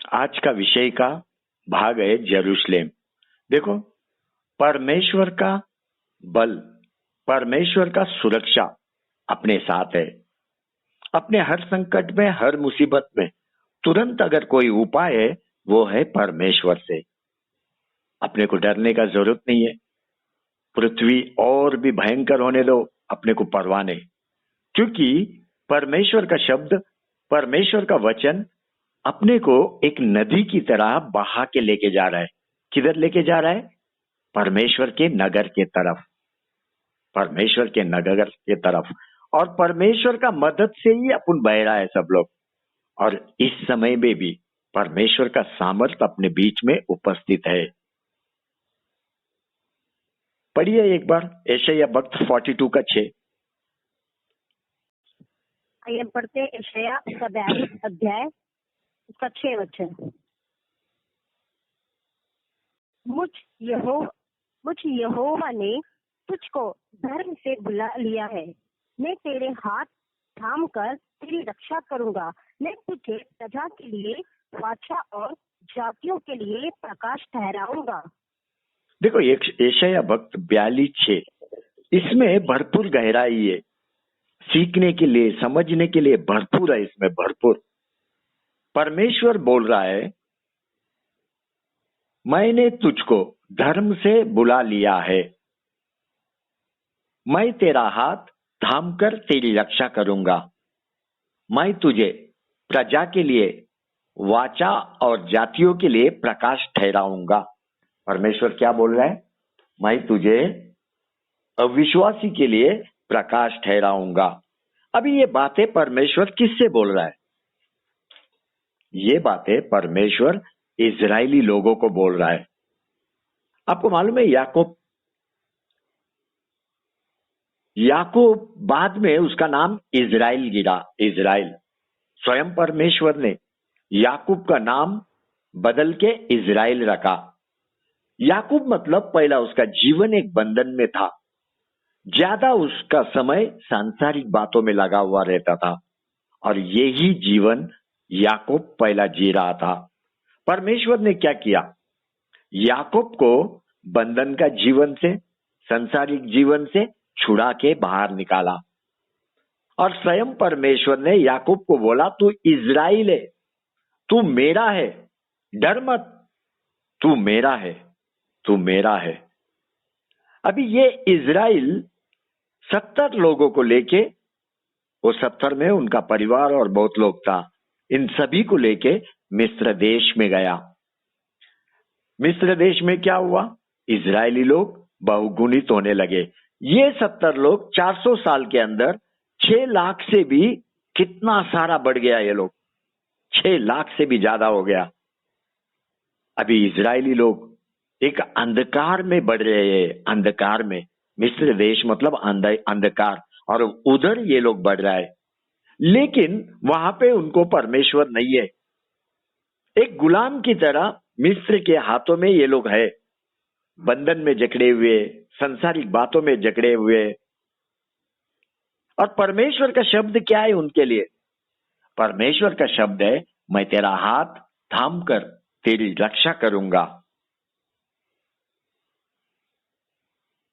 आज का विषय का भाग है यरूशलेम। देखो, परमेश्वर का बल, परमेश्वर का सुरक्षा अपने साथ है। अपने हर संकट में, हर मुसीबत में तुरंत अगर कोई उपाय है, वो है परमेश्वर से। अपने को डरने का जरूरत नहीं है। पृथ्वी और भी भयंकर होने दो, अपने को परवाह नहीं, क्योंकि परमेश्वर का शब्द, परमेश्वर का वचन अपने को एक नदी की तरह बहा के लेके जा रहा है। किधर लेके जा रहा है? परमेश्वर के नगर के तरफ, परमेश्वर के नगर के तरफ। और परमेश्वर का मदद से ही अपन बह रहा है सब लोग। और इस समय में भी परमेश्वर का सामर्थ अपने बीच में उपस्थित है। पढ़िए एक बार यशायाह वक्त 42 का 6। आइए पढ़ते यशायाह का 42 अध्याय उसका 6 वचन। मुझ यहोवा ने तुझको धर्म से बुला लिया है। मैं तेरे हाथ थाम कर तेरी रक्षा करूंगा। मैं तुझे प्रजा के लिए वाचा और जातियों के लिए प्रकाश ठहराऊंगा। देखो, यशायाह वक्त 42:6, इसमें भरपूर गहराई है। सीखने के लिए, समझने के लिए भरपूर है, इसमें भरपूर। परमेश्वर बोल रहा है, मैंने तुझको धर्म से बुला लिया है। मैं तेरा हाथ थाम कर तेरी रक्षा करूंगा। मैं तुझे प्रजा के लिए वाचा और जातियों के लिए प्रकाश ठहराऊंगा। परमेश्वर क्या बोल रहा है? मैं तुझे अविश्वासी के लिए प्रकाश ठहराऊंगा। अभी ये बातें परमेश्वर किससे बोल रहा है? ये बातें परमेश्वर इजरायली लोगों को बोल रहा है। आपको मालूम है, याकूब बाद में उसका नाम इजराइल गिरा। इजराइल, स्वयं परमेश्वर ने याकूब का नाम बदल के इजराइल रखा। याकूब मतलब पहला उसका जीवन एक बंधन में था। ज्यादा उसका समय सांसारिक बातों में लगा हुआ रहता था, और यही जीवन याकूब पहला जी रहा था। परमेश्वर ने क्या किया? याकूब को बंधन का जीवन से, सांसारिक जीवन से छुड़ा के बाहर निकाला। और स्वयं परमेश्वर ने याकूब को बोला, तू इजराइल है, तू मेरा है, डर मत, तू मेरा है, तू मेरा है। अभी ये इजराइल 70 लोगों को लेके, वो 70 में उनका परिवार और बहुत लोग था, इन सभी को लेके मिस्र देश में गया। मिस्र देश में क्या हुआ? इजरायली लोग बहुगुणित होने लगे। ये 70 लोग 400 साल के अंदर 6 लाख से भी कितना सारा बढ़ गया। ये लोग 6 लाख से भी ज्यादा हो गया। अभी इजरायली लोग एक अंधकार में बढ़ रहे हैं, अंधकार में। मिस्र देश मतलब अंधकार, और उधर ये लोग बढ़ रहा है। लेकिन वहां पे उनको परमेश्वर नहीं है। एक गुलाम की तरह मिस्र के हाथों में ये लोग है, बंधन में जकड़े हुए, संसारिक बातों में जकड़े हुए। और परमेश्वर का शब्द क्या है उनके लिए? परमेश्वर का शब्द है, मैं तेरा हाथ थाम कर तेरी रक्षा करूंगा।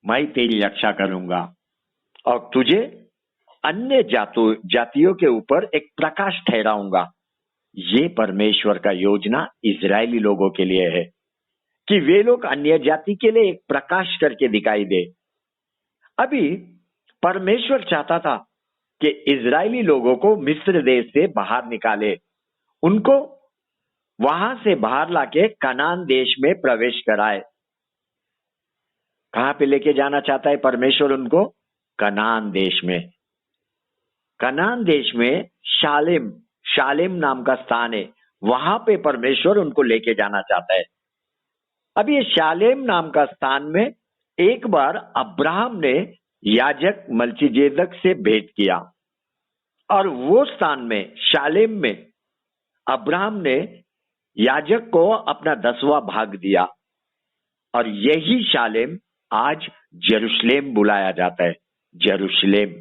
मैं तेरी रक्षा करूंगा और तुझे अन्य जातियों के ऊपर एक प्रकाश ठहराऊंगा। ये परमेश्वर का योजना इजरायली लोगों के लिए है कि वे लोग अन्य जाति के लिए एक प्रकाश करके दिखाई दे। अभी परमेश्वर चाहता था कि इजरायली लोगों को मिस्र देश से बाहर निकाले, उनको वहां से बाहर लाके कनान देश में प्रवेश कराए। कहां पे लेके जाना चाहता है परमेश्वर उनको? कनान देश में। कनान देश में शालेम नाम का स्थान है, वहां पे परमेश्वर उनको लेके जाना चाहता है। अब ये शालेम नाम का स्थान में एक बार अब्राहम ने याजक मलकीजेदक से भेंट किया, और वो स्थान में, शालेम में, अब्राहम ने याजक को अपना 10वां भाग दिया। और यही शालेम आज यरूशलेम बुलाया जाता है। यरूशलेम,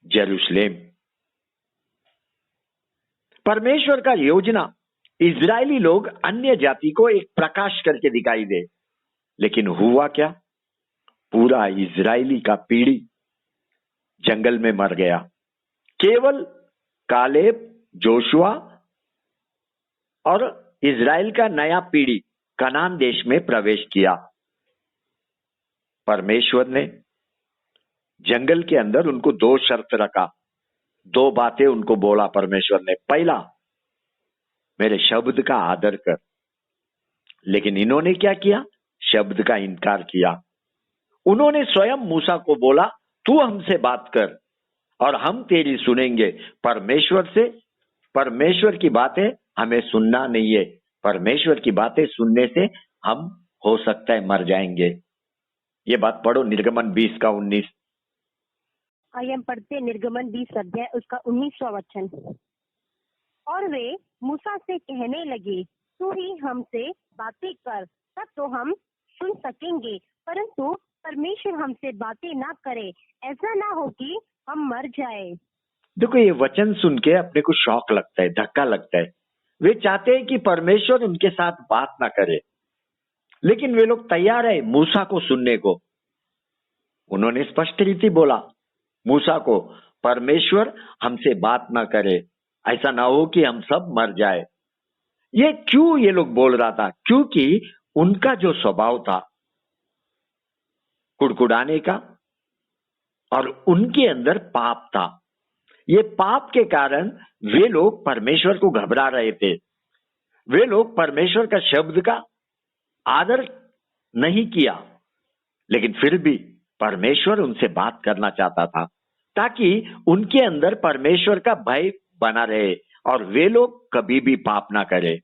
यरूशलेम। परमेश्वर का योजना इजरायली लोग अन्य जाति को एक प्रकाश करके दिखाई दे। लेकिन हुआ क्या? पूरा इजरायली का पीढ़ी जंगल में मर गया। केवल कालेब, जोशुआ और इजराइल का नया पीढ़ी कनान देश में प्रवेश किया। परमेश्वर ने जंगल के अंदर उनको 2 शर्त रखा, 2 बातें उनको बोला परमेश्वर ने। पहला, मेरे शब्द का आदर कर। लेकिन इन्होंने क्या किया? शब्द का इनकार किया। उन्होंने स्वयं मूसा को बोला, तू हमसे बात कर और हम तेरी सुनेंगे। परमेश्वर की बातें हमें सुनना नहीं है। परमेश्वर की बातें सुनने से हम हो सकता है मर जाएंगे। ये बात पढ़ो, निर्गमन 20 का 19। आइए हम पढ़ते निर्गमन 20 अध्याय उसका 19वां वचन। और वे मूसा से कहने लगे, तू ही हमसे बातें कर, तब तो हम सुन सकेंगे, परंतु परमेश्वर हमसे बातें ना करे, ऐसा ना हो कि हम मर जाए। देखो, ये वचन सुन के अपने को शौक लगता है, धक्का लगता है। वे चाहते हैं कि परमेश्वर उनके साथ बात ना करे, लेकिन वे लोग तैयार है मूसा को सुनने को। उन्होंने स्पष्ट रीति बोला मूसा को, परमेश्वर हमसे बात ना करे, ऐसा ना हो कि हम सब मर जाए। ये क्यों ये लोग बोल रहा था? क्योंकि उनका जो स्वभाव था कुड़कुड़ाने का, और उनके अंदर पाप था। ये पाप के कारण वे लोग परमेश्वर को घबरा रहे थे। वे लोग परमेश्वर का शब्द का आदर नहीं किया, लेकिन फिर भी परमेश्वर उनसे बात करना चाहता था, ताकि उनके अंदर परमेश्वर का भय बना रहे और वे लोग कभी भी पाप ना करें।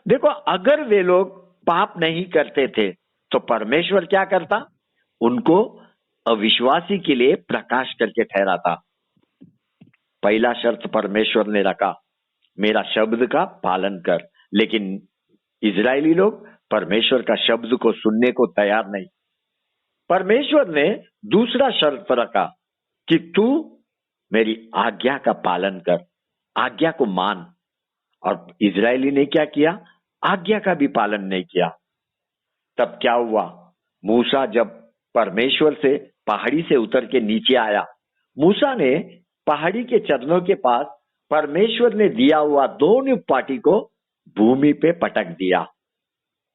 देखो, अगर वे लोग पाप नहीं करते थे तो परमेश्वर क्या करता? उनको अविश्वासी के लिए प्रकाश करके ठहराता। पहला शर्त परमेश्वर ने रखा, मेरा शब्द का पालन कर। लेकिन इजरायली लोग परमेश्वर का शब्द को सुनने को तैयार नहीं। परमेश्वर ने दूसरा शर्त रखा कि तू मेरी आज्ञा का पालन कर, आज्ञा को मान। और इजरायली ने क्या किया? आज्ञा का भी पालन नहीं किया। तब क्या हुआ? मूसा जब परमेश्वर से पहाड़ी से उतर के नीचे आया, मूसा ने पहाड़ी के चरणों के पास परमेश्वर ने दिया हुआ दोनों पाटी को भूमि पे पटक दिया।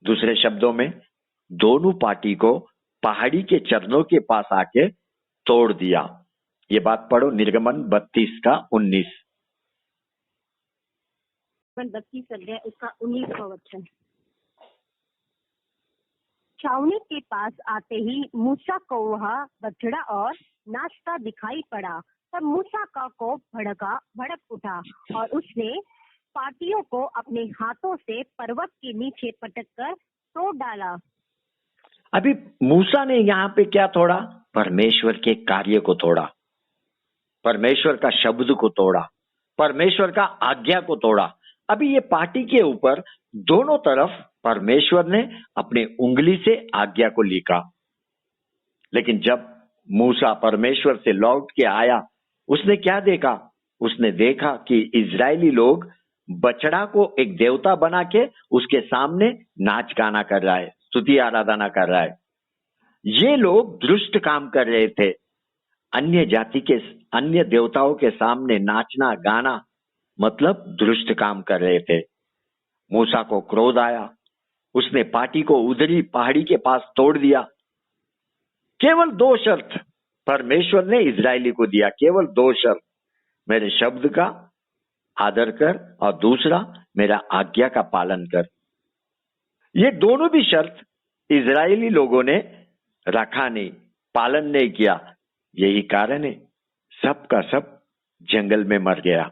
दूसरे शब्दों में, दोनों पाटी को पहाड़ी के चरणों के पास आके तोड़ दिया। ये बात पढ़ो, निर्गमन 32 का 19। 32 अध्याय उसका 19वां वचन। छावनी के पास आते ही मूसा को वह बछड़ा और नाचता दिखाई पड़ा। तब मूसा का कोप भड़क उठा और उसने पाटियों को अपने हाथों से पर्वत के नीचे पटक कर तोड़ डाला। अभी मूसा ने यहाँ पे क्या तोड़ा? परमेश्वर के कार्य को तोड़ा, परमेश्वर का शब्द को तोड़ा, परमेश्वर का आज्ञा को तोड़ा। अभी ये पाटी के ऊपर दोनों तरफ परमेश्वर ने अपने उंगली से आज्ञा को लिखा। लेकिन जब मूसा परमेश्वर से लौट के आया, उसने क्या देखा? उसने देखा कि इजरायली लोग बछड़ा को एक देवता बना के उसके सामने नाच गाना कर रहा है, स्तुति आराधना कर रहा है। ये लोग दुष्ट काम कर रहे थे। अन्य देवताओं के सामने नाचना गाना मतलब दुष्ट काम कर रहे थे। मूसा को क्रोध आया, उसने पाटी को उधरी पहाड़ी के पास तोड़ दिया। केवल 2 शर्त परमेश्वर ने इजरायली को दिया, केवल 2 शर्त, मेरे शब्द का आदर कर और दूसरा मेरा आज्ञा का पालन कर। ये दोनों भी शर्त इजरायली लोगों ने रखा नहीं, पालन नहीं किया। यही कारण है सब का सब जंगल में मर गया।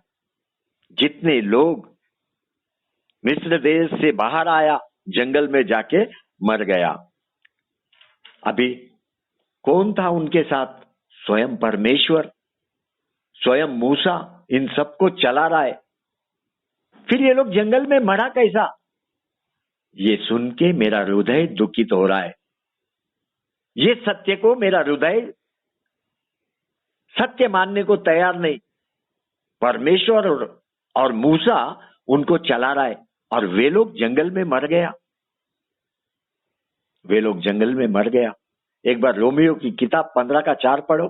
जितने लोग मिस्र देश से बाहर आया, जंगल में जाके मर गया। अभी कौन था उनके साथ? स्वयं परमेश्वर, स्वयं मूसा इन सबको चला रहा है। फिर ये लोग जंगल में मरा कैसा? ये सुन के मेरा हृदय दुखित हो रहा है। ये सत्य को मेरा हृदय सत्य मानने को तैयार नहीं। परमेश्वर और मूसा उनको चला रहा है और वे लोग जंगल में मर गया। वे लोग जंगल में मर गया। एक बार रोमियो की किताब 15 का 4 पढ़ो।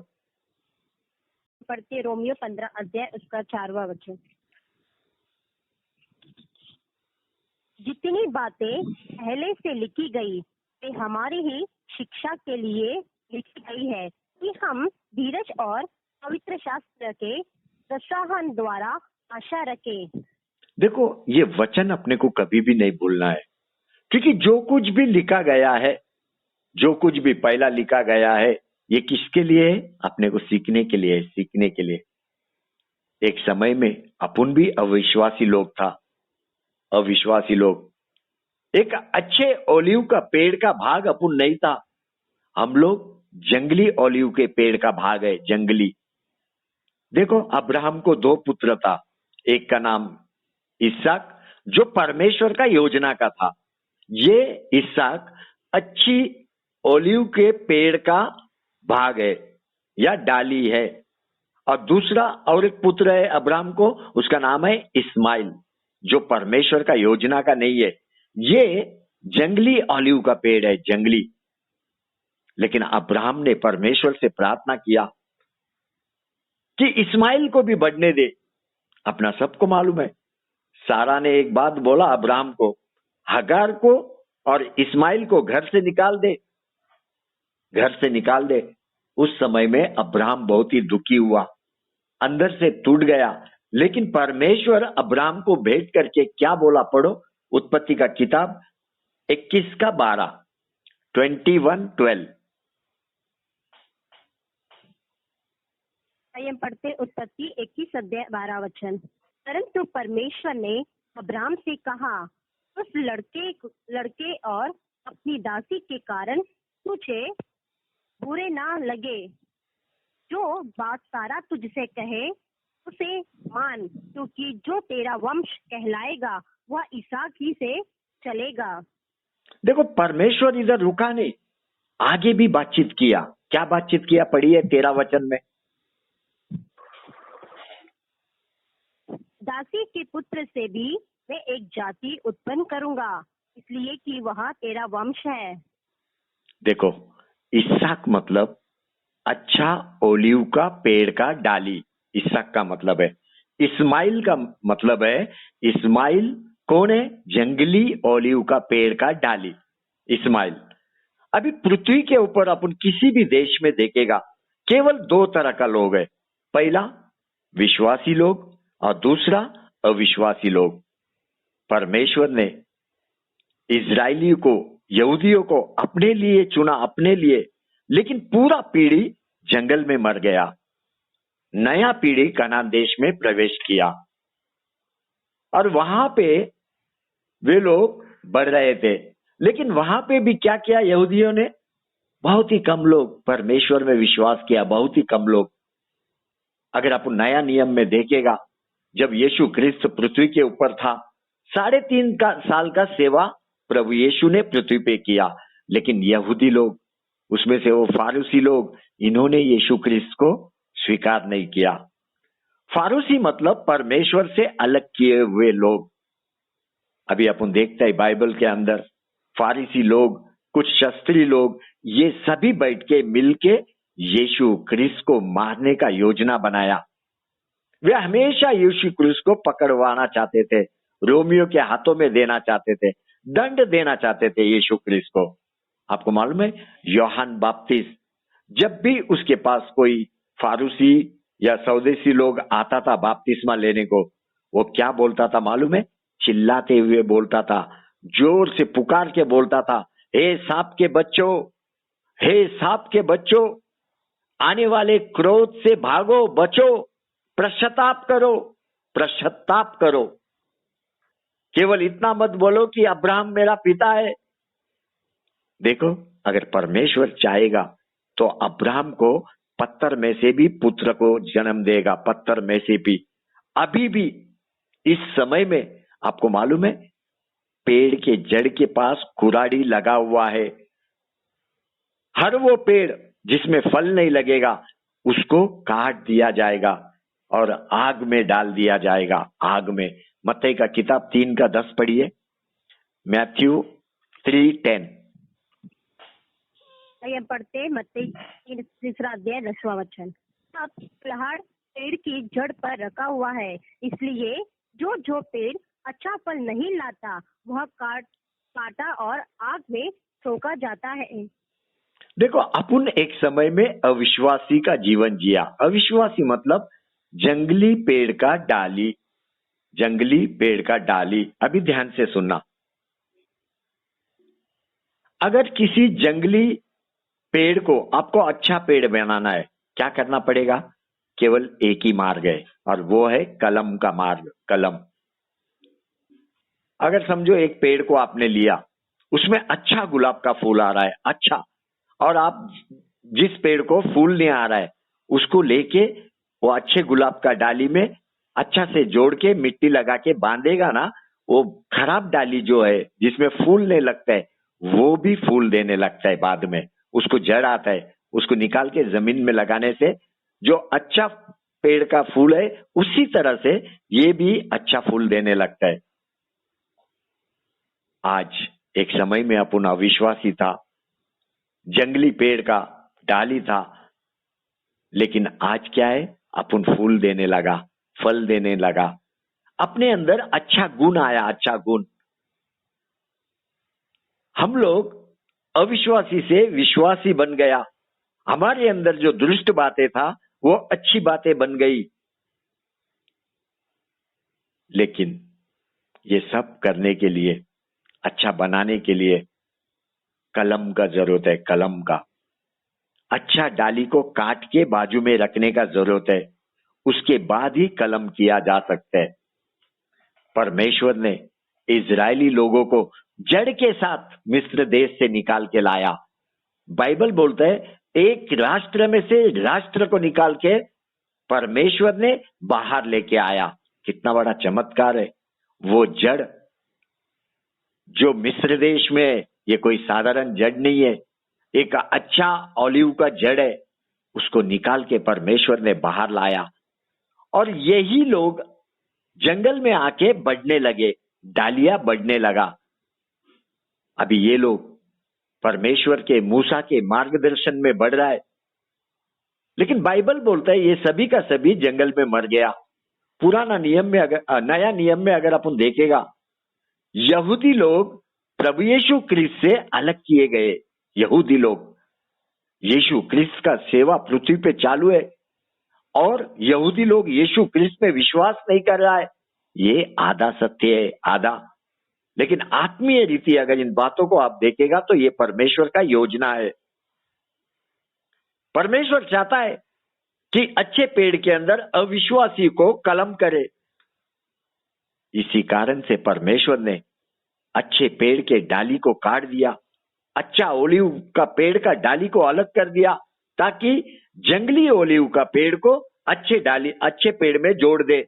पढ़ते रोमियो 15 अध्याय उसका 4वां वचन। जितनी बातें पहले से लिखी गई वे हमारी ही शिक्षा के लिए लिखी गई है कि हम धीरज और पवित्र शास्त्र के प्रोत्साहन द्वारा आशा रखें। देखो, ये वचन अपने को कभी भी नहीं भूलना है, क्योंकि जो कुछ भी लिखा गया है, जो कुछ भी पहला लिखा गया है, ये किसके लिए है? अपने को सीखने के लिए, सीखने के लिए। एक समय में अपन भी अविश्वासी लोग था, अविश्वासी लोग। एक अच्छे ओलिव का पेड़ का भाग अपन नहीं था, हम लोग जंगली ओलिव के पेड़ का भाग है, जंगली। देखो, अब्राहम को 2 पुत्र था, एक का नाम इसहाक जो परमेश्वर का योजना का था। ये इसहाक अच्छी ओलिव के पेड़ का भाग है या डाली है। और दूसरा और एक पुत्र है अब्राहम को, उसका नाम है इस्माइल जो परमेश्वर का योजना का नहीं है। ये जंगली ओलिव का पेड़ है, जंगली। लेकिन अब्राहम ने परमेश्वर से प्रार्थना किया कि इस्माइल को भी बढ़ने दे। अपना सबको मालूम है, सारा ने एक बात बोला अब्राहम को, हगार को और इस्माइल को घर से निकाल दे, घर से निकाल दे। उस समय में अब्राहम बहुत ही दुखी हुआ, अंदर से टूट गया। लेकिन परमेश्वर अब्राहम को भेंट करके क्या बोला, पढ़ो उत्पत्ति का किताब 21 का 12, 21:12। हम पढ़ते उत्पत्ति 21 अध्याय 12 वचन। परंतु परमेश्वर ने अब्राहम से कहा, उस लड़के और अपनी दासी के कारण तुझे बुरे ना लगे। जो बात सारा तुझसे कहे उसे मान, क्योंकि जो तेरा वंश कहलाएगा वह इसहाक ही से चलेगा। देखो, परमेश्वर इधर रुका नहीं, आगे भी बातचीत किया। क्या बातचीत किया, पढ़िए 13 वचन में। दासी के पुत्र से भी मैं एक जाति उत्पन्न करूंगा, इसलिए कि वह तेरा वंश है। देखो, इसहाक मतलब अच्छा ओलिव का पेड़ का डाली, इसहाक का मतलब है। इस्माइल का मतलब है, इस्माइल कौन है? जंगली ओलिव का पेड़ का डाली, इस्माइल। अभी पृथ्वी के ऊपर अपन किसी भी देश में देखेगा, केवल 2 तरह का लोग है। पहला विश्वासी लोग और दूसरा अविश्वासी लोग। परमेश्वर ने इजरायलियों को, यहूदियों को अपने लिए चुना, अपने लिए। लेकिन पूरा पीढ़ी जंगल में मर गया, नया पीढ़ी कनान देश में प्रवेश किया और वहां पे वे लोग बढ़ रहे थे। लेकिन वहां पे भी क्या किया यहूदियों ने? बहुत ही कम लोग परमेश्वर में विश्वास किया, बहुत ही कम लोग। अगर आप नया नियम में देखेगा, जब यीशु ख्रिस्त पृथ्वी के ऊपर था, 3.5 साल का सेवा प्रभु यीशु ने पृथ्वी पे किया। लेकिन यहूदी लोग, उसमें से वो फारूसी लोग, इन्होंने यीशु ख्रिस्त को स्वीकार नहीं किया। फारूसी मतलब परमेश्वर से अलग किए हुए लोग। अभी अपन देखते हैं बाइबल के अंदर फारिसी लोग, कुछ शास्त्री लोग, ये सभी बैठ के मिलके यीशु ख्रिस्त को मारने का योजना बनाया। वे हमेशा यीशु ख्रिस्त को पकड़वाना चाहते थे, रोमियो के हाथों में देना चाहते थे, दंड देना चाहते थे यीशु ख्रिस्त को। आपको मालूम है, यूहन्ना बपतिस्मा, जब भी उसके पास कोई फारूसी या स्वदेशी लोग आता था बपतिस्मा लेने को, वो क्या बोलता था मालूम है? चिल्लाते हुए बोलता था, जोर से पुकार के बोलता था, हे सांप के बच्चों, हे सांप के बच्चों, आने वाले क्रोध से भागो, बचो, पश्चाताप करो, पश्चाताप करो। केवल इतना मत बोलो कि अब्राहम मेरा पिता है। देखो, अगर परमेश्वर चाहेगा तो अब्राहम को पत्थर में से भी पुत्र को जन्म देगा, पत्थर में से भी। अभी भी इस समय में आपको मालूम है, पेड़ के जड़ के पास कुराड़ी लगा हुआ है। हर वो पेड़ जिसमें फल नहीं लगेगा उसको काट दिया जाएगा और आग में डाल दिया जाएगा, आग में। मत्ती का किताब 3:10 पढ़िए, मैथ्यू 3:10। ये पढ़ते मत्ती 3 अध्याय 10वां वचन। अब कुल्हाड़ पेड़ की जड़ पर रखा हुआ है, इसलिए जो जो पेड़ अच्छा फल नहीं लाता वह काटा और आग में झोंका जाता है। देखो, अपन एक समय में अविश्वासी का जीवन जिया। अविश्वासी मतलब जंगली पेड़ का डाली, जंगली पेड़ का डाली। अभी ध्यान से सुनना, अगर किसी जंगली पेड़ को आपको अच्छा पेड़ बनाना है, क्या करना पड़ेगा? केवल एक ही मार्ग है, और वो है कलम का मार्ग, कलम। अगर समझो एक पेड़ को आपने लिया, उसमें अच्छा गुलाब का फूल आ रहा है, अच्छा, और आप जिस पेड़ को फूल नहीं आ रहा है उसको लेके वो अच्छे गुलाब का डाली में अच्छा से जोड़ के मिट्टी लगा के बांधेगा ना, वो खराब डाली जो है जिसमें फूल नहीं लगता है वो भी फूल देने लगता है बाद में। उसको जड़ आता है, उसको निकाल के जमीन में लगाने से जो अच्छा पेड़ का फूल है उसी तरह से ये भी अच्छा फूल देने लगता है। आज एक समय में अपन अविश्वासी था, जंगली पेड़ का डाली था, लेकिन आज क्या है? अपन फूल देने लगा, फल देने लगा, अपने अंदर अच्छा गुण आया, अच्छा गुण। हम लोग अविश्वासी से विश्वासी बन गया, हमारे अंदर जो दुष्ट बातें था वो अच्छी बातें बन गई। लेकिन ये सब करने के लिए, अच्छा बनाने के लिए कलम का जरूरत है, कलम का। अच्छा डाली को काट के बाजू में रखने का जरूरत है, उसके बाद ही कलम किया जा सकता है। परमेश्वर ने इजरायली लोगों को जड़ के साथ मिस्र देश से निकाल के लाया। बाइबल बोलता है एक राष्ट्र में से राष्ट्र को निकाल के परमेश्वर ने बाहर लेके आया। कितना बड़ा चमत्कार है। वो जड़ जो मिस्र देश में है, ये कोई साधारण जड़ नहीं है, एक अच्छा ऑलिव का जड़ है, उसको निकाल के परमेश्वर ने बाहर लाया। और यही लोग जंगल में आके बढ़ने लगे, डालियां बढ़ने लगा। अभी ये लोग परमेश्वर के मूसा के मार्गदर्शन में बढ़ रहा है, लेकिन बाइबल बोलता है ये सभी का सभी जंगल में मर गया। पुराना नियम में अगर, नया नियम में अगर अपन देखेगा, यहूदी लोग प्रभु यीशु क्रिस्त से अलग किए गए। यहूदी लोग, यीशु क्रिस्त का सेवा पृथ्वी पे चालू है और यहूदी लोग यीशु क्रिस्त में विश्वास नहीं कर रहा है। ये आधा सत्य है, आधा। लेकिन आत्मीय रीति अगर इन बातों को आप देखेगा तो ये परमेश्वर का योजना है। परमेश्वर चाहता है कि अच्छे पेड़ के अंदर अविश्वासी को कलम करे। इसी कारण से परमेश्वर ने अच्छे पेड़ के डाली को काट दिया, अच्छा ओलिव का पेड़ का डाली को अलग कर दिया, ताकि जंगली ओलिव का पेड़ को अच्छे पेड़ में जोड़ दे।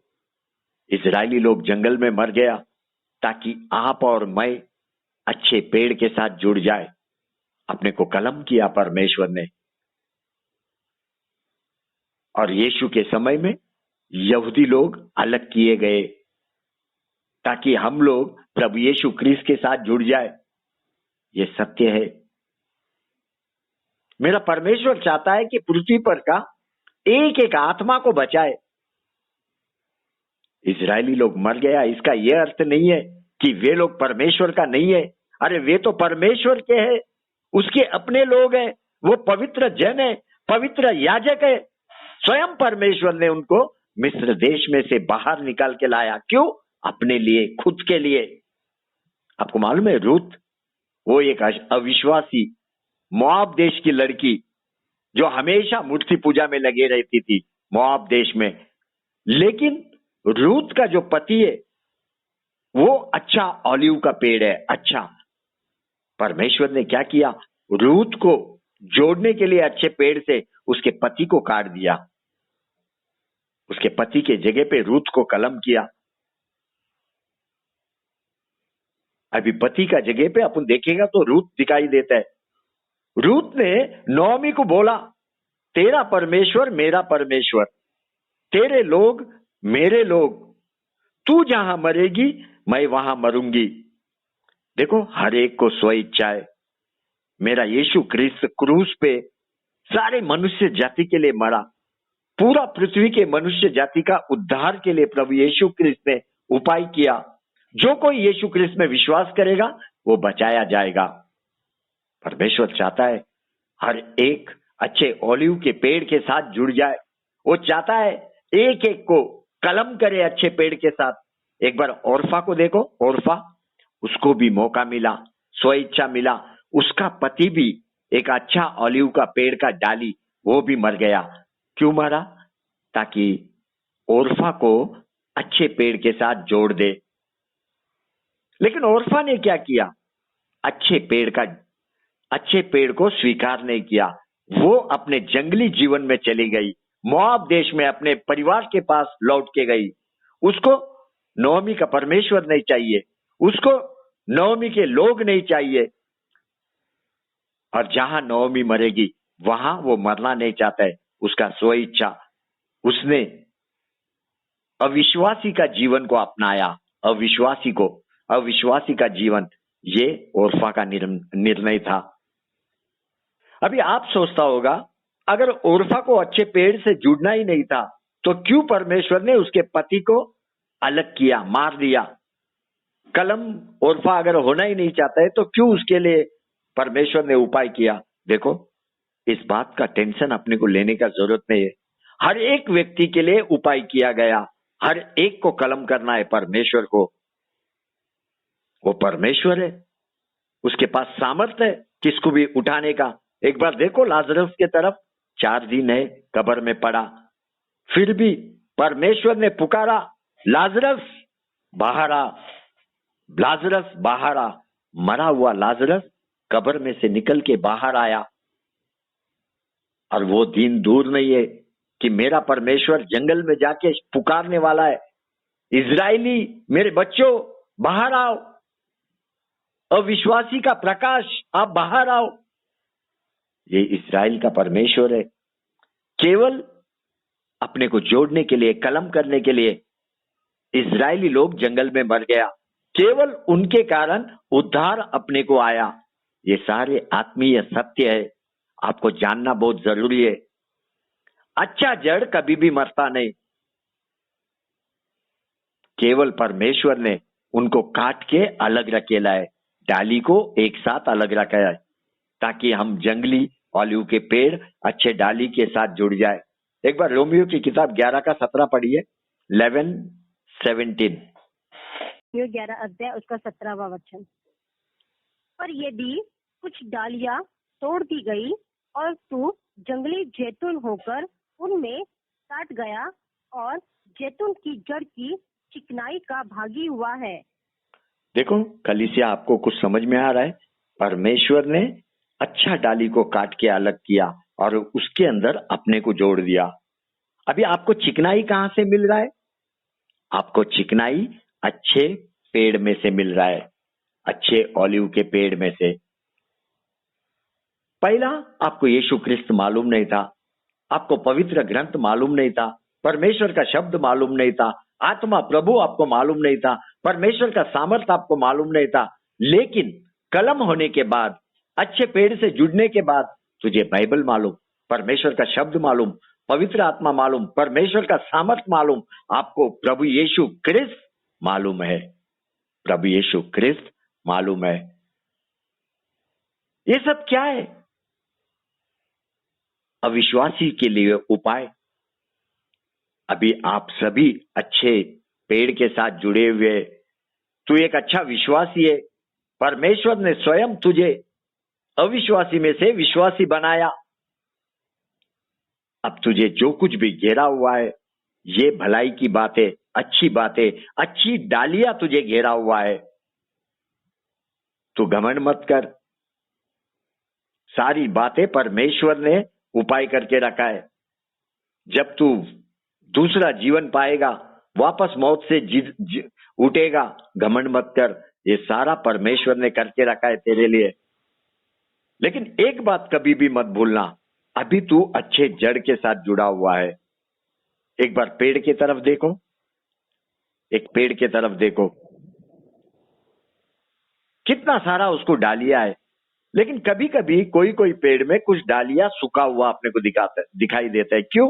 इजरायली लोग जंगल में मर गया ताकि आप और मैं अच्छे पेड़ के साथ जुड़ जाए। अपने को कलम किया परमेश्वर ने। और यीशु के समय में यहूदी लोग अलग किए गए ताकि हम लोग प्रभु यीशु क्रिस्त के साथ जुड़ जाए। ये सत्य है। मेरा परमेश्वर चाहता है कि पृथ्वी पर का एक एक आत्मा को बचाए। इजरायली लोग मर गया, इसका यह अर्थ नहीं है कि वे लोग परमेश्वर का नहीं है। अरे वे तो परमेश्वर के हैं, उसके अपने लोग हैं, वो पवित्र जन है, पवित्र याजक है। स्वयं परमेश्वर ने उनको मिस्र देश में से बाहर निकाल के लाया। क्यों? अपने लिए, खुद के लिए। आपको मालूम है रूत, वो एक अविश्वासी मोआब देश की लड़की जो हमेशा मूर्ति पूजा में लगे रहती थी मोआब देश में। लेकिन रूत का जो पति है वो अच्छा ऑलिव का पेड़ है, अच्छा। परमेश्वर ने क्या किया? रूत को जोड़ने के लिए अच्छे पेड़ से उसके पति को काट दिया। उसके पति के जगह पे रूत को कलम किया। अभी पति का जगह पे अपन देखेगा तो रूत दिखाई देता है। रूत ने नोमी को बोला, तेरा परमेश्वर मेरा परमेश्वर। तेरे लोग मेरे लोग, तू जहां मरेगी मैं वहां मरूंगी। देखो, हर एक को स्व इच्छा है। मेरा यीशु क्रिस्त क्रूस पे सारे मनुष्य जाति के लिए मरा, पूरा पृथ्वी के मनुष्य जाति का उद्धार के लिए प्रभु यीशु क्रिस्त ने उपाय किया। जो कोई यीशु क्रिस्त में विश्वास करेगा वो बचाया जाएगा। परमेश्वर चाहता है हर एक अच्छे ओलिव के पेड़ के साथ जुड़ जाए। वो चाहता है एक एक को कलम करे अच्छे पेड़ के साथ। एक बार ओरफा को देखो, ओरफा, उसको भी मौका मिला, स्व इच्छा मिला। उसका पति भी एक अच्छा ओलिव का पेड़ का डाली, वो भी मर गया। क्यों मरा? ताकि ओरफा को अच्छे पेड़ के साथ जोड़ दे। लेकिन ओरफा ने क्या किया? अच्छे पेड़ को स्वीकार नहीं किया। वो अपने जंगली जीवन में चली गई, मोआब देश में अपने परिवार के पास लौट के गई। उसको नोमी का परमेश्वर नहीं चाहिए, उसको नोमी के लोग नहीं चाहिए। और जहां नोमी मरेगी वहां वो मरना नहीं चाहता है, उसका स्व इच्छा। उसने अविश्वासी का जीवन को अपनाया। अविश्वासी का जीवन, ये ओरफा का निर्णय था। अभी आप सोचता होगा, अगर ओरफा को अच्छे पेड़ से जुड़ना ही नहीं था तो क्यों परमेश्वर ने उसके पति को अलग किया, मार दिया? कलम ओरफा अगर होना ही नहीं चाहता है तो क्यों उसके लिए परमेश्वर ने उपाय किया? देखो, इस बात का टेंशन अपने को लेने का जरूरत नहीं है। हर एक व्यक्ति के लिए उपाय किया गया, हर एक को कलम करना है परमेश्वर को। वो परमेश्वर है, उसके पास सामर्थ्य है किसको भी उठाने का। एक बार देखो लाजरस के तरफ, 4 दिन है कब्र में पड़ा, फिर भी परमेश्वर ने पुकारा, लाजरस बाहर आ, लाजरस बाहर आ। मरा हुआ लाजरस कब्र में से निकल के बाहर आया। और वो दिन दूर नहीं है कि मेरा परमेश्वर जंगल में जाके पुकारने वाला है, इजरायली मेरे बच्चों बाहर आओ, अविश्वासी का प्रकाश आप बाहर आओ। ये इस्राएल का परमेश्वर है। केवल अपने को जोड़ने के लिए, कलम करने के लिए इजरायली लोग जंगल में मर गया। केवल उनके कारण उद्धार अपने को आया। ये सारे आत्मीय सत्य है, आपको जानना बहुत जरूरी है। अच्छा जड़ कभी भी मरता नहीं। केवल परमेश्वर ने उनको काट के अलग रखेला है, डाली को एक साथ अलग रखा है, ताकि हम जंगली ऑलिव के पेड़ अच्छे डाली के साथ जुड़ जाए। एक बार रोमियो की किताब 11 का 17 पढ़िए, 11:17। 11 अध्याय उसका 17वां वचन। पर यदि कुछ डालियां तोड़ दी गई और तू जंगली जैतून होकर उनमें काट गया और जैतून की जड़ की चिकनाई का भागी हुआ है। देखो कलीसिया, आपको कुछ समझ में आ रहा है? परमेश्वर ने अच्छा डाली को काट के अलग किया और उसके अंदर अपने को जोड़ दिया। अभी आपको चिकनाई कहां से मिल रहा है? आपको चिकनाई अच्छे पेड़ में से मिल रहा है, अच्छे ऑलिव के पेड़ में से। पहला आपको यीशु क्रिस्त मालूम नहीं था, आपको पवित्र ग्रंथ मालूम नहीं था, परमेश्वर का शब्द मालूम नहीं था, आत्मा प्रभु आपको मालूम नहीं था, परमेश्वर का सामर्थ आपको मालूम नहीं था। लेकिन कलम होने के बाद, अच्छे पेड़ से जुड़ने के बाद तुझे बाइबल मालूम, परमेश्वर का शब्द मालूम, पवित्र आत्मा मालूम, परमेश्वर का सामर्थ मालूम, आपको प्रभु यीशु क्रिस्त मालूम है। प्रभु यीशु क्रिस्त मालूम है। ये सब क्या है? अविश्वासी के लिए उपाय। अभी आप सभी अच्छे पेड़ के साथ जुड़े हुए, तू एक अच्छा विश्वासी है। परमेश्वर ने स्वयं तुझे अविश्वासी में से विश्वासी बनाया। अब तुझे जो कुछ भी घेरा हुआ है, ये भलाई की बातें, अच्छी बातें, अच्छी डालियां तुझे घेरा हुआ है। तू घमंड मत कर। सारी बातें परमेश्वर ने उपाय करके रखा है। जब तू दूसरा जीवन पाएगा, वापस मौत से उठेगा, घमंड मत कर। ये सारा परमेश्वर ने करके रखा है तेरे लिए। लेकिन एक बात कभी भी मत भूलना, अभी तू अच्छे जड़ के साथ जुड़ा हुआ है। एक बार पेड़ की तरफ देखो, एक पेड़ की तरफ देखो, कितना सारा उसको डालियां है, लेकिन कभी कभी कोई कोई पेड़ में कुछ डालियां सूखा हुआ अपने को दिखाई देता है। क्यों?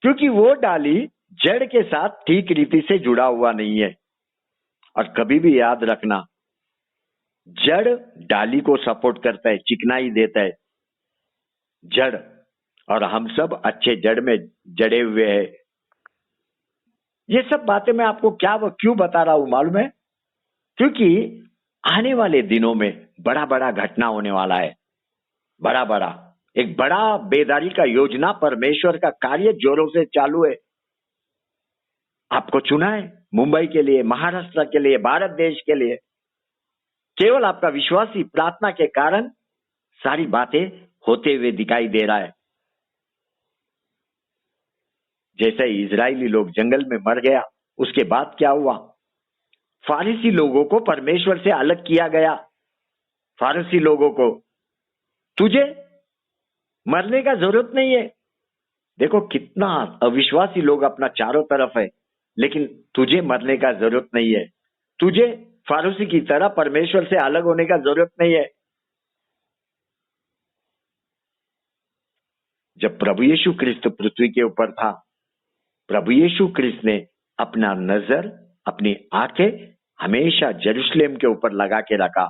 क्योंकि वो डाली जड़ के साथ ठीक रीति से जुड़ा हुआ नहीं है। और कभी भी याद रखना, जड़ डाली को सपोर्ट करता है, चिकनाई देता है जड़, और हम सब अच्छे जड़ में जड़े हुए हैं। ये सब बातें मैं आपको क्यों बता रहा हूं मालूम है? क्योंकि आने वाले दिनों में बड़ा बड़ा घटना होने वाला है, बड़ा बड़ा एक बड़ा बेदारी का योजना, परमेश्वर का कार्य जोरों से चालू है। आपको चुना है मुंबई के लिए, महाराष्ट्र के लिए, भारत देश के लिए। केवल आपका विश्वासी प्रार्थना के कारण सारी बातें होते हुए दिखाई दे रहा है। जैसे इजरायली लोग जंगल में मर गया, उसके बाद क्या हुआ? फारसी लोगों को परमेश्वर से अलग किया गया। फारसी लोगों को, तुझे मरने का जरूरत नहीं है। देखो कितना अविश्वासी लोग अपना चारों तरफ है, लेकिन तुझे मरने का जरूरत नहीं है। तुझे फारसी की तरह परमेश्वर से अलग होने का जरूरत नहीं है। जब प्रभु यीशु क्रिस्त पृथ्वी के ऊपर था, प्रभु यीशु क्रिस्त ने अपना नजर, अपनी आंखें हमेशा यरूशलेम के ऊपर लगा के रखा।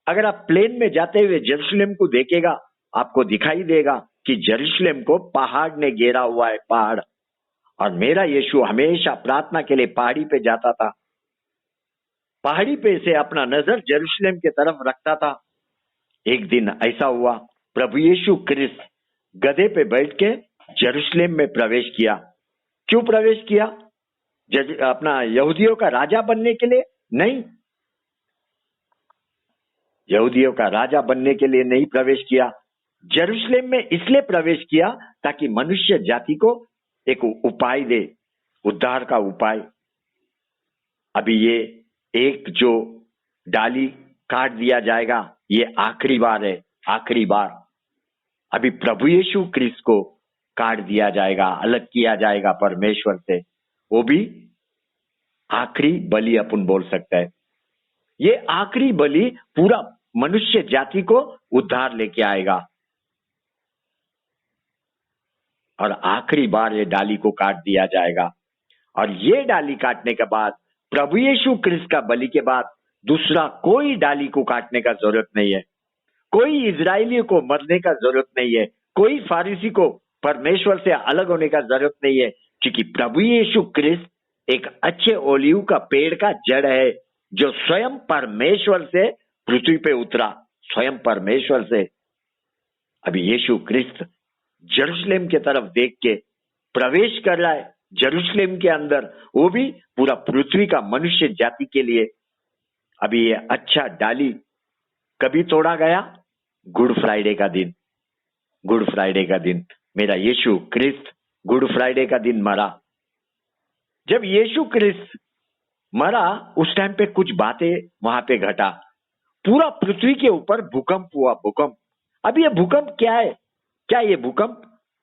अगर आप प्लेन में जाते हुए यरूशलेम को देखेगा, आपको दिखाई देगा कि यरूशलेम को पहाड़ ने घेरा हुआ है, पहाड़। और मेरा यीशु हमेशा प्रार्थना के लिए पहाड़ी पे जाता था, पहाड़ी पे से अपना नजर यरूशलेम की तरफ रखता था। एक दिन ऐसा हुआ, प्रभु यीशु क्रिस्त गधे पे बैठ के यरूशलेम में प्रवेश किया। क्यों प्रवेश किया? अपना यहूदियों का राजा बनने के लिए नहीं, यहूदियों का राजा बनने के लिए नहीं प्रवेश किया। यरूशलेम में इसलिए प्रवेश किया ताकि मनुष्य जाति को एक उपाय दे, उद्धार का उपाय। अभी ये एक जो डाली काट दिया जाएगा, ये आखिरी बार है, आखिरी बार। अभी प्रभु यीशु क्रिस्त को काट दिया जाएगा, अलग किया जाएगा परमेश्वर से। वो भी आखिरी बलि अपन बोल सकते हैं। ये आखिरी बलि पूरा मनुष्य जाति को उद्धार लेके आएगा। और आखिरी बार ये डाली को काट दिया जाएगा। और ये डाली काटने के बाद, प्रभु यीशु क्रिस्त का बलि के बाद, दूसरा कोई डाली को काटने का जरूरत नहीं है। कोई इजरायली को मरने का जरूरत नहीं है। कोई फारिसी को परमेश्वर से अलग होने का जरूरत नहीं है, क्योंकि प्रभु यीशु क्रिस्त एक अच्छे ओलिव का पेड़ का जड़ है, जो स्वयं परमेश्वर से पृथ्वी पे उतरा, स्वयं परमेश्वर से। अभी यीशु क्रिस्त यरूशलेम की तरफ देख के प्रवेश कर रहा है, यरूशलेम के अंदर, वो भी पूरा पृथ्वी का मनुष्य जाति के लिए। अभी ये अच्छा डाली कभी तोड़ा गया? गुड फ्राइडे का दिन, गुड फ्राइडे का दिन। मेरा यीशु क्रिस्त गुड फ्राइडे का दिन मरा। जब यीशु क्रिस्त मरा, उस टाइम पे कुछ बातें वहां पे घटा। पूरा पृथ्वी के ऊपर भूकंप हुआ, भूकंप। अब ये भूकंप क्या है? क्या ये भूकंप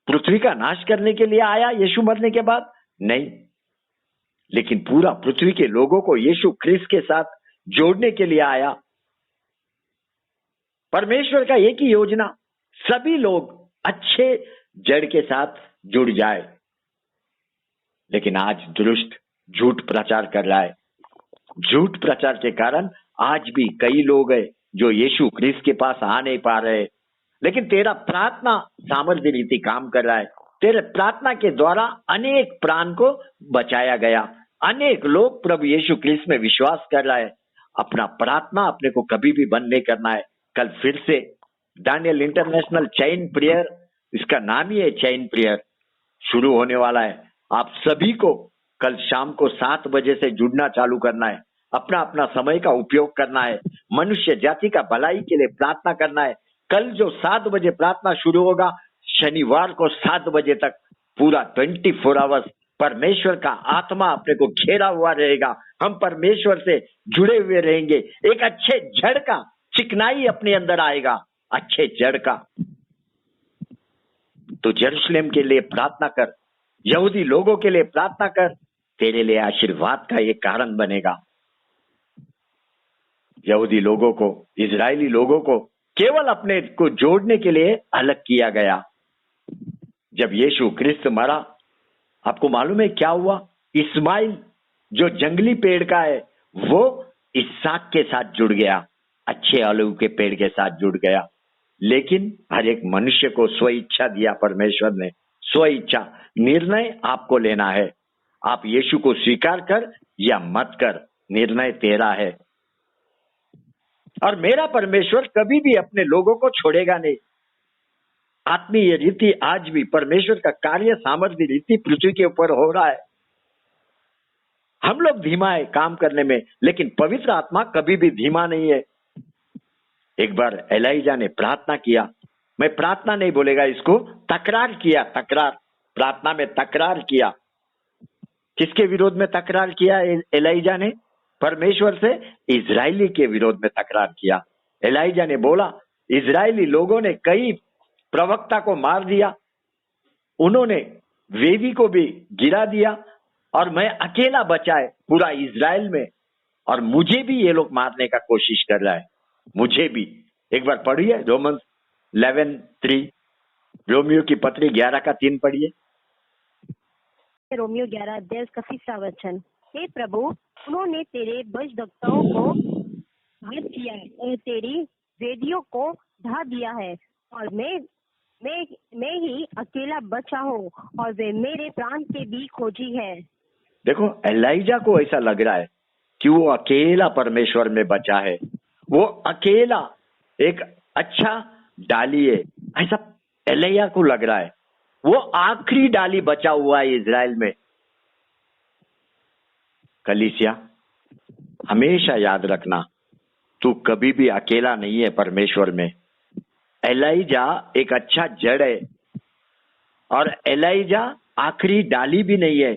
पृथ्वी का नाश करने के लिए आया यीशु मरने के बाद? नहीं, लेकिन पूरा पृथ्वी के लोगों को यीशु क्रिस्त के साथ जोड़ने के लिए आया। परमेश्वर का एक ही योजना, सभी लोग अच्छे जड़ के साथ जुड़ जाए। लेकिन आज दुष्ट झूठ प्रचार कर रहा है। झूठ प्रचार के कारण आज भी कई लोग हैं जो यीशु क्रिस्त के पास आ नहीं पा रहे। लेकिन तेरा प्रार्थना सामर्थ्य रीति काम कर रहा है। तेरे प्रार्थना के द्वारा अनेक प्राण को बचाया गया। अनेक लोग प्रभु यीशु क्रिस्त में विश्वास कर रहा है। अपना प्रार्थना अपने को कभी भी बंद नहीं करना है। कल फिर से दानियल इंटरनेशनल चैन प्रेयर, इसका नाम ही है चैन प्रेयर, शुरू होने वाला है। आप सभी को कल शाम को 7 बजे से जुड़ना चालू करना है। अपना अपना समय का उपयोग करना है। मनुष्य जाति का भलाई के लिए प्रार्थना करना है। कल जो 7 बजे प्रार्थना शुरू होगा, शनिवार को 7 बजे तक पूरा 24 आवर्स परमेश्वर का आत्मा अपने को घेरा हुआ रहेगा। हम परमेश्वर से जुड़े हुए रहेंगे। एक अच्छे जड़ का चिकनाई अपने अंदर आएगा, अच्छे जड़ का। तो यरूशलेम के लिए प्रार्थना कर, यहूदी लोगों के लिए प्रार्थना कर, तेरे लिए आशीर्वाद का एक कारण बनेगा। यहूदी लोगों को, इजरायली लोगों को केवल अपने को जोड़ने के लिए अलग किया गया। जब यीशु ख्रिस्त मरा, आपको मालूम है क्या हुआ? इस्माइल जो जंगली पेड़ का है वो इसहाक के साथ जुड़ गया, अच्छे ऑलिव के पेड़ के साथ जुड़ गया। लेकिन हर एक मनुष्य को स्व इच्छा दिया परमेश्वर ने। स्व इच्छा, निर्णय आपको लेना है। आप यीशु को स्वीकार कर या मत कर, निर्णय तेरा है। और मेरा परमेश्वर कभी भी अपने लोगों को छोड़ेगा नहीं। आत्मीय रीति आज भी परमेश्वर का कार्य सामर्थ्य रीति पृथ्वी के ऊपर हो रहा है। हम लोग धीमा है काम करने में, लेकिन पवित्र आत्मा कभी भी धीमा नहीं है। एक बार एलाइजा ने प्रार्थना किया, मैं प्रार्थना नहीं बोलेगा इसको, तकरार किया, तकरार, प्रार्थना में तकरार किया। किसके विरोध में तकरार किया एलाइजा ने? परमेश्वर से इजरायली के विरोध में तकरार किया। एलाइजा ने बोला, इजरायली लोगों ने कई प्रवक्ता को मार दिया, उन्होंने वेदी को भी गिरा दिया, और मैं अकेला बचा है पूरा इजराइल में, और मुझे भी ये लोग मारने का कोशिश कर रहा है, मुझे भी। एक बार पढ़िए रोमन्स 11:3, रोमियो की पत्री 11:3 पढ़िए। रोमियो 11 का 3 वचन। हे प्रभु, उन्होंने तेरे भजभक्तों को घात किया है और तेरी वेदियों को ढा दिया है, और मैं ही अकेला बचा हूँ, और वे मेरे प्राण के भी खोजी है। देखो, एलाइजा को ऐसा लग रहा है कि वो अकेला परमेश्वर में बचा है, वो अकेला एक अच्छा डाली है, ऐसा एलिया को लग रहा है। वो आखिरी डाली बचा हुआ है इजराइल में। कलीसिया, हमेशा याद रखना, तू कभी भी अकेला नहीं है परमेश्वर में। एलाइजा एक अच्छा जड़ है, और एलाइजा आखिरी डाली भी नहीं है।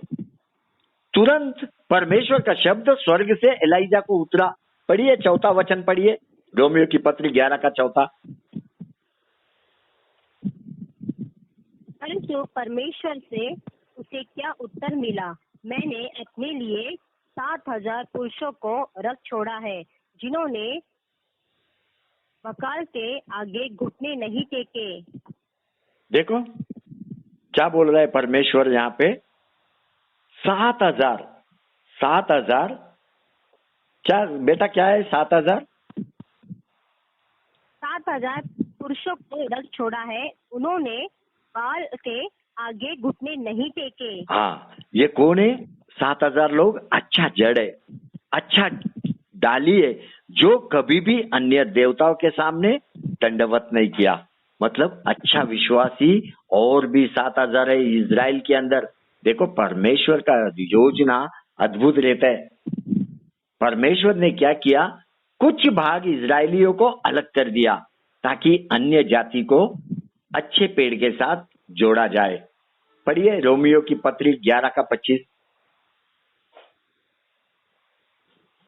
तुरंत परमेश्वर का शब्द स्वर्ग से एलाइजा को उतरा। पढ़िए 4 वचन पढ़िए, रोमियो की पत्री 11:4। परंतु परमेश्वर से उसे क्या उत्तर मिला? मैंने अपने लिए 7,000 पुरुषों को रख छोड़ा है, जिन्होंने वकाल के आगे घुटने नहीं टेके। देखो क्या बोल रहा है परमेश्वर यहाँ पे, 7,000। क्या बेटा, क्या है 7,000? 7,000 पुरुषों को रख छोड़ा है, उन्होंने वकाल के आगे घुटने नहीं टेके। हाँ, ये कौन है? 7,000 लोग। अच्छा जड़ है, अच्छा डाली है, जो कभी भी अन्य देवताओं के सामने दंडवत नहीं किया। मतलब अच्छा विश्वासी और भी 7,000 है इजराइल के अंदर। देखो, परमेश्वर का योजना अद्भुत रहता है। परमेश्वर ने क्या किया, कुछ भाग इजरायलियों को अलग कर दिया, ताकि अन्य जाति को अच्छे पेड़ के साथ जोड़ा जाए। पढ़िए रोमियो की पत्री 11:25।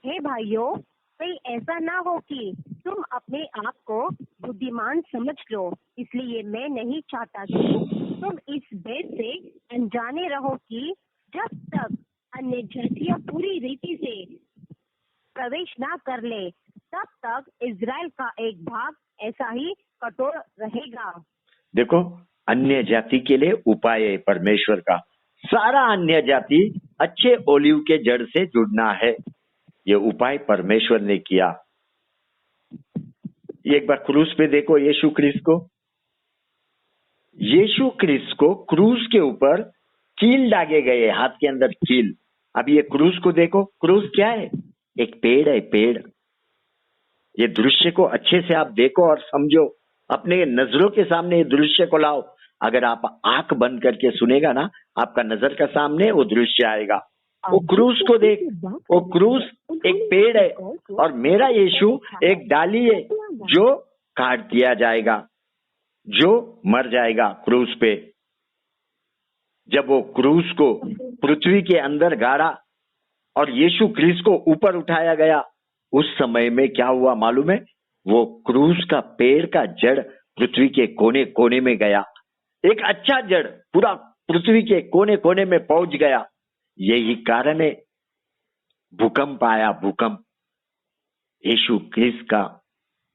हे भाइयों, कहीं ऐसा ना हो कि तुम अपने आप को बुद्धिमान समझ लो, इसलिए मैं नहीं चाहता कि तुम इस भेद से अनजाने रहो कि जब तक अन्य जातियां पूरी रीति से प्रवेश ना कर ले, तब तक इजराइल का एक भाग ऐसा ही कठोर रहेगा। देखो, अन्य जाति के लिए उपाय है परमेश्वर का। सारा अन्य जाति अच्छे ओलिव के जड़ से जुड़ना है, ये उपाय परमेश्वर ने किया। एक बार क्रूस पे देखो यीशु ख्रिस्त को क्रूस के ऊपर कील दागे गए, हाथ के अंदर कील। अब ये क्रूस को देखो, क्रूस क्या है? एक पेड़ है, पेड़। ये दृश्य को अच्छे से आप देखो और समझो, अपने नजरों के सामने ये दृश्य को लाओ। अगर आप आंख बंद करके सुनेगा ना, आपका नजर का सामने वो दृश्य आएगा। वो क्रूस को देख, वो क्रूस एक पेड़ है, और मेरा यीशु एक डाली है जो काट दिया जाएगा, जो मर जाएगा क्रूस पे। जब वो क्रूस को पृथ्वी के अंदर गाड़ा और यीशु ख्रिस्त को ऊपर उठाया गया, उस समय में क्या हुआ मालूम है? वो क्रूस का पेड़ का जड़ पृथ्वी के कोने कोने में गया। एक अच्छा जड़ पूरा पृथ्वी के कोने कोने में पहुंच गया। यही कारण है भूकंप आया, भूकंप। यीशु क्रिस्त का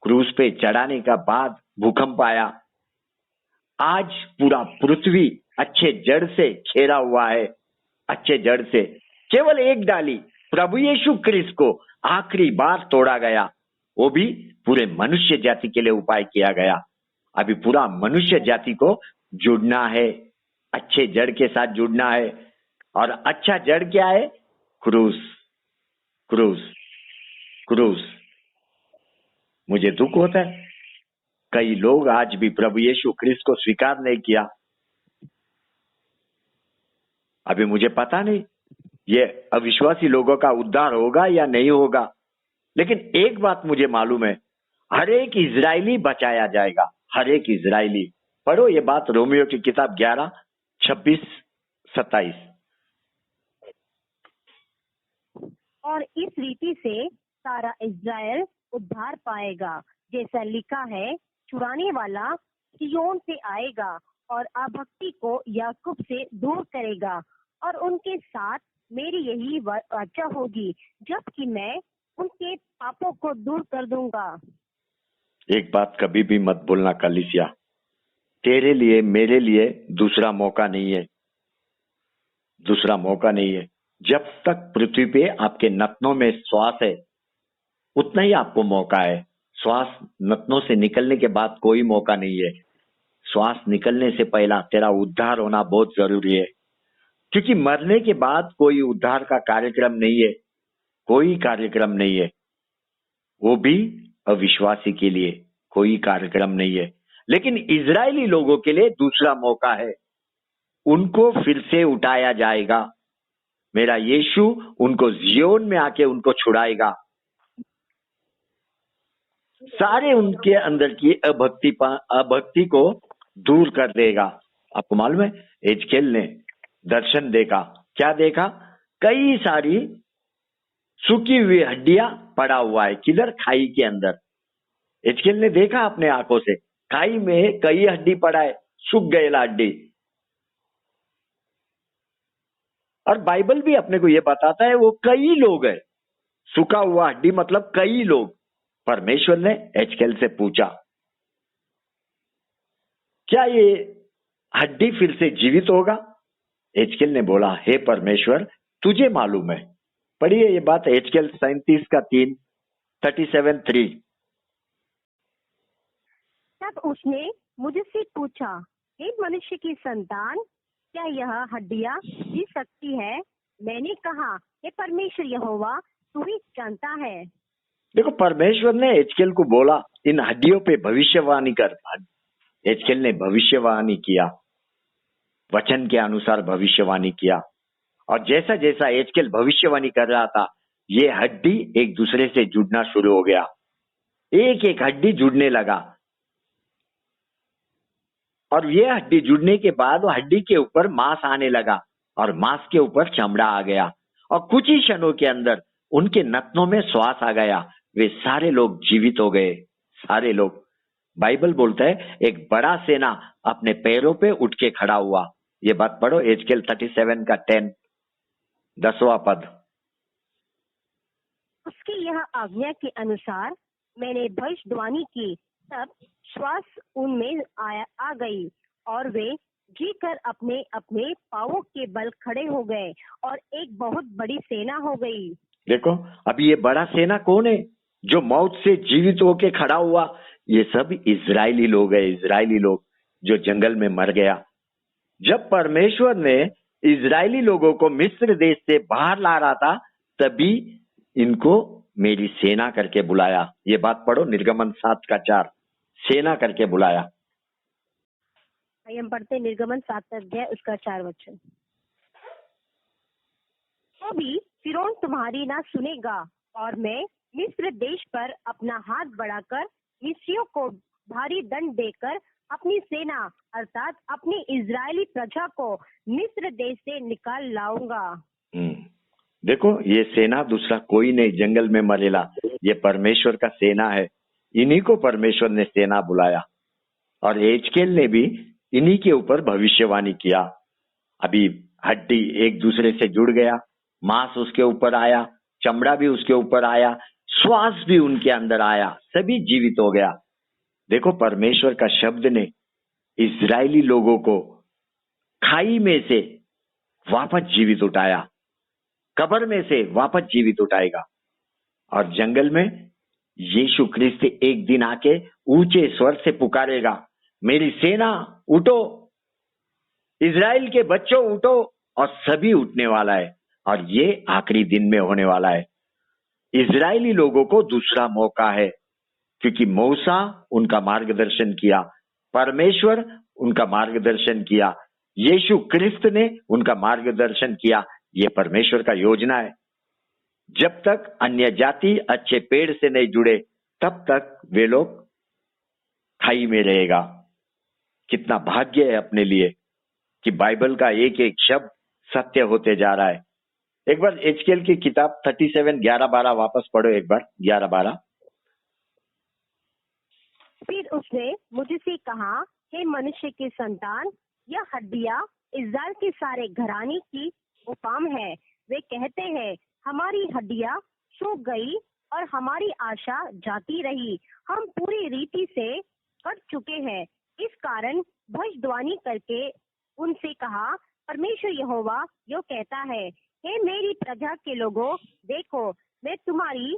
क्रूस पे चढ़ाने का बाद भूकंप आया। आज पूरा पृथ्वी अच्छे जड़ से घेरा हुआ है। अच्छे जड़ से केवल एक डाली प्रभु यीशु क्रिस्त को आखिरी बार तोड़ा गया, वो भी पूरे मनुष्य जाति के लिए उपाय किया गया। अभी पूरा मनुष्य जाति को जुड़ना है, अच्छे जड़ के साथ जुड़ना है। और अच्छा जड़ क्या है? क्रूस, क्रूस, क्रूस। मुझे दुख होता है कई लोग आज भी प्रभु यीशु क्रिस्त को स्वीकार नहीं किया। अभी मुझे पता नहीं ये अविश्वासी लोगों का उद्धार होगा या नहीं होगा, लेकिन एक बात मुझे मालूम है, हर एक इजरायली बचाया जाएगा, हर एक इजरायली। पढ़ो ये बात रोमियो की किताब 11:26-27। और इस रीति से सारा इज़राइल उद्धार पाएगा, जैसा लिखा है, छुड़ाने वाला सिय्योन से आएगा और अभक्ति को याकूब से दूर करेगा। और उनके साथ मेरी यही वाचा होगी, जबकि मैं उनके पापों को दूर कर दूंगा। एक बात कभी भी मत भूलना कलीसिया, तेरे लिए मेरे लिए दूसरा मौका नहीं है, दूसरा मौका नहीं है। जब तक पृथ्वी पे आपके नथनों में श्वास है उतना ही आपको मौका है। श्वास नथनों से निकलने के बाद कोई मौका नहीं है। श्वास निकलने से पहला तेरा उद्धार होना बहुत जरूरी है, क्योंकि मरने के बाद कोई उद्धार का कार्यक्रम नहीं है, कोई कार्यक्रम नहीं है। वो भी अविश्वासी के लिए कोई कार्यक्रम नहीं है, लेकिन इजरायली लोगों के लिए दूसरा मौका है। उनको फिर से उठाया जाएगा। मेरा यीशु उनको जियोन में आके उनको छुड़ाएगा। सारे उनके अंदर की अभक्ति को दूर कर देगा। आपको मालूम है एजकेल ने दर्शन देखा, क्या देखा? कई सारी सूखी हुई हड्डियां पड़ा हुआ है किधर? खाई के अंदर। एजकेल ने देखा अपने आंखों से, खाई में कई हड्डी पड़ा है, सूख गएला हड्डी। और बाइबल भी अपने को ये बताता है वो कई लोग है, सूखा हुआ हड्डी मतलब कई लोग। परमेश्वर ने एजकेल से पूछा, क्या ये हड्डी फिर से जीवित होगा? एजकेल ने बोला, हे परमेश्वर तुझे मालूम है। पढ़िए ये बात एजकेल 37:3, 37:3। तब उसने मुझसे पूछा, हे मनुष्य की संतान, क्या यह हड्डियां जी सकती है? मैंने कहा, हे परमेश्वर यहोवा, तू ही जानता है। देखो परमेश्वर ने एजकेल को बोला इन हड्डियों पे भविष्यवाणी कर। एजकेल ने भविष्यवाणी किया, वचन के अनुसार भविष्यवाणी किया। और जैसा जैसा एजकेल भविष्यवाणी कर रहा था, ये हड्डी एक दूसरे से जुड़ना शुरू हो गया। एक एक हड्डी जुड़ने लगा, और ये हड्डी जुड़ने के बाद हड्डी के ऊपर मांस आने लगा, और मांस के ऊपर चमड़ा आ गया, और कुछ ही क्षणों के अंदर उनके नथनों में श्वास आ गया। वे सारे लोग जीवित हो गए, सारे लोग। बाइबल बोलता है एक बड़ा सेना अपने पैरों पे उठ के खड़ा हुआ। ये बात पढ़ो एजकेल 37:10, 10वां पद। उसकी यह आज्ञा के अनुसार मैंने भविष्यवाणी की, तब श्वास उनमें आ गई, और वे जी कर अपने अपने पांवों के बल खड़े हो गए, और एक बहुत बड़ी सेना हो गई। देखो अभी ये बड़ा सेना कौन है जो मौत से जीवित होके खड़ा हुआ? ये सब इजरायली लोग हैं, इजरायली लोग जो जंगल में मर गया। जब परमेश्वर ने इजरायली लोगों को मिस्र देश से बाहर ला रहा था, तभी इनको मेरी सेना करके बुलाया। ये बात पढ़ो निर्गमन 7:4, सेना करके बुलाया। हम पढ़ते निर्गमन 7 अध्याय उसका 4 वचन। तो भी फिरौन तुम्हारी ना सुनेगा, और मैं मिस्र देश पर अपना हाथ बढ़ाकर मिस्रियों को भारी दंड देकर अपनी सेना अर्थात अपनी इजरायली प्रजा को मिस्र देश से निकाल लाऊंगा। देखो ये सेना दूसरा कोई नहीं जंगल में मरेला, ये परमेश्वर का सेना है। इन्हीं को परमेश्वर ने सेना बुलाया। और एजकेल ने भी इन्हीं के ऊपर भविष्यवाणी किया। अभी हड्डी एक दूसरे से जुड़ गया, मांस उसके ऊपर आया, चमड़ा भी उसके ऊपर आया, श्वास भी उनके अंदर आया, सभी जीवित हो गया। देखो, परमेश्वर का शब्द ने इजरायली लोगों को खाई में से वापस जीवित उठाया, कब्र में से वापस जीवित उठाएगा। और जंगल में यीशु ख्रिस्त एक दिन आके ऊंचे स्वर से पुकारेगा, मेरी सेना उठो, इजराइल के बच्चों उठो, और सभी उठने वाला है। और ये आखिरी दिन में होने वाला है। इजरायली लोगों को दूसरा मौका है, क्योंकि मूसा उनका मार्गदर्शन किया, परमेश्वर उनका मार्गदर्शन किया, यीशु ख्रिस्त ने उनका मार्गदर्शन किया। ये परमेश्वर का योजना है। जब तक अन्य जाति अच्छे पेड़ से नहीं जुड़े, तब तक वे लोग खाई में रहेगा। कितना भाग्य है अपने लिए कि बाइबल का एक एक शब्द सत्य होते जा रहा है। एक बार एचकेएल की किताब 37 11-12 वापस पढ़ो, एक बार 11-12। फिर उसने मुझसे कहा, हे मनुष्य के संतान, यह हड्डियां इस्राएल के सारे घराने की उपम है। वे कहते हैं, हमारी हड्डियां सूख गई और हमारी आशा जाती रही, हम पूरी रीति से कट चुके हैं। इस कारण भविष्यवाणी करके उनसे कहा, परमेश्वर यहोवा यो कहता है, हे मेरी प्रजा के लोगों, देखो, मैं तुम्हारी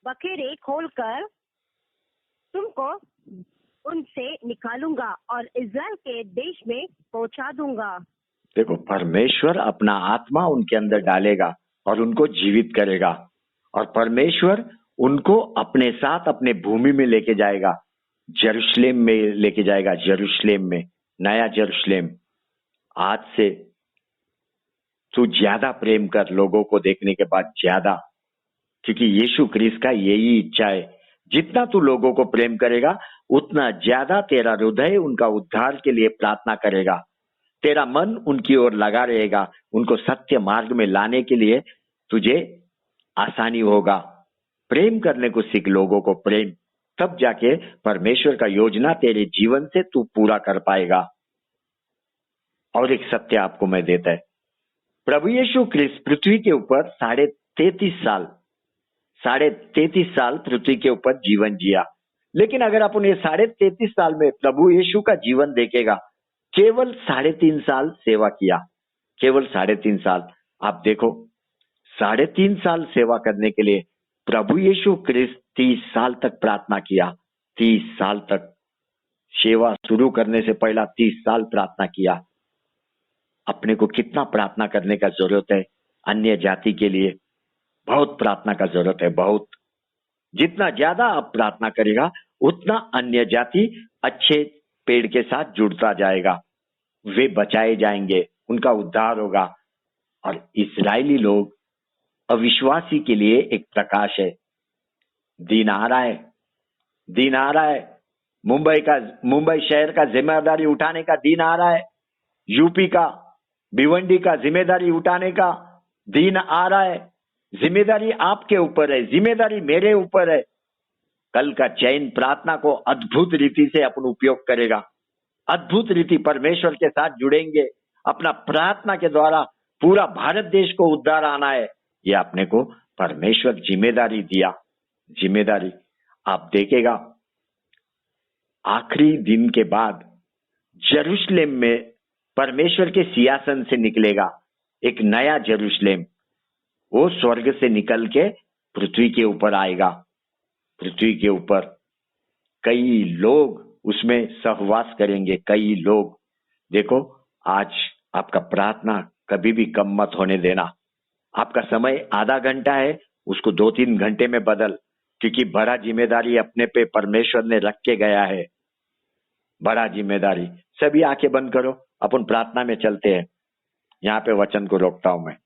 बखेरे खोलकर तुमको उनसे निकालूंगा और इस्राएल के देश में पहुंचा दूंगा। देखो, परमेश्वर अपना आत्मा उनके अंदर डालेगा और उनको जीवित करेगा, और परमेश्वर उनको अपने साथ अपने भूमि में लेके जाएगा, यरूशलेम में लेके जाएगा, यरूशलेम में, नया यरूशलेम। आज से तू ज्यादा प्रेम कर लोगों को देखने के बाद, ज्यादा, क्योंकि यीशु ख्रिस्त का यही इच्छा है। जितना तू लोगों को प्रेम करेगा, उतना ज्यादा तेरा हृदय उनका उद्धार के लिए प्रार्थना करेगा, तेरा मन उनकी ओर लगा रहेगा, उनको सत्य मार्ग में लाने के लिए तुझे आसानी होगा। प्रेम करने को सीख, लोगों को प्रेम, तब जाके परमेश्वर का योजना तेरे जीवन से तू पूरा कर पाएगा। और एक सत्य आपको मैं देता है, प्रभु यीशु ख्रिस्त पृथ्वी के ऊपर 33.5 साल पृथ्वी के ऊपर जीवन जिया। लेकिन अगर अपन ये 33.5 साल में प्रभु यीशु का जीवन देखेगा, केवल 3.5 साल सेवा किया, केवल 3.5 साल। आप देखो, 3.5 साल सेवा करने के लिए प्रभु यीशु ख्रिस्त 30 साल तक प्रार्थना किया, 30 साल तक। सेवा शुरू करने से पहला 30 साल प्रार्थना किया। अपने को कितना प्रार्थना करने का जरूरत है अन्य जाति के लिए, बहुत प्रार्थना का जरूरत है, बहुत। जितना ज्यादा आप प्रार्थना करेगा, उतना अन्य जाति अच्छे पेड़ के साथ जुड़ता जाएगा, वे बचाए जाएंगे, उनका उद्धार होगा। और इस्राएली लोग अविश्वासी के लिए एक प्रकाश है। दिन आ रहा है, दिन आ रहा है। मुंबई शहर का जिम्मेदारी उठाने का दिन आ रहा है। यूपी का, भिवंडी का जिम्मेदारी उठाने का दिन आ रहा है। जिम्मेदारी आपके ऊपर है, जिम्मेदारी मेरे ऊपर है। कल का चैन प्रार्थना को अद्भुत रीति से अपन उपयोग करेगा, अद्भुत रीति परमेश्वर के साथ जुड़ेंगे। अपना प्रार्थना के द्वारा पूरा भारत देश को उद्धार आना है, ये अपने को परमेश्वर जिम्मेदारी दिया। जिम्मेदारी आप देखेगा, आखिरी दिन के बाद यरूशलेम में परमेश्वर के सिंहासन से निकलेगा एक नया यरूशलेम। वो स्वर्ग से निकल के पृथ्वी के ऊपर आएगा। पृथ्वी के ऊपर कई लोग उसमें सहवास करेंगे, कई लोग। देखो, आज आपका प्रार्थना कभी भी कम मत होने देना। आपका समय आधा घंटा है, उसको 2-3 घंटे में बदल, क्योंकि बड़ा जिम्मेदारी अपने पे परमेश्वर ने रख के गया है, बड़ा जिम्मेदारी। सभी आंखें बंद करो, अपन प्रार्थना में चलते हैं। यहाँ पे वचन को रोकता हूं मैं।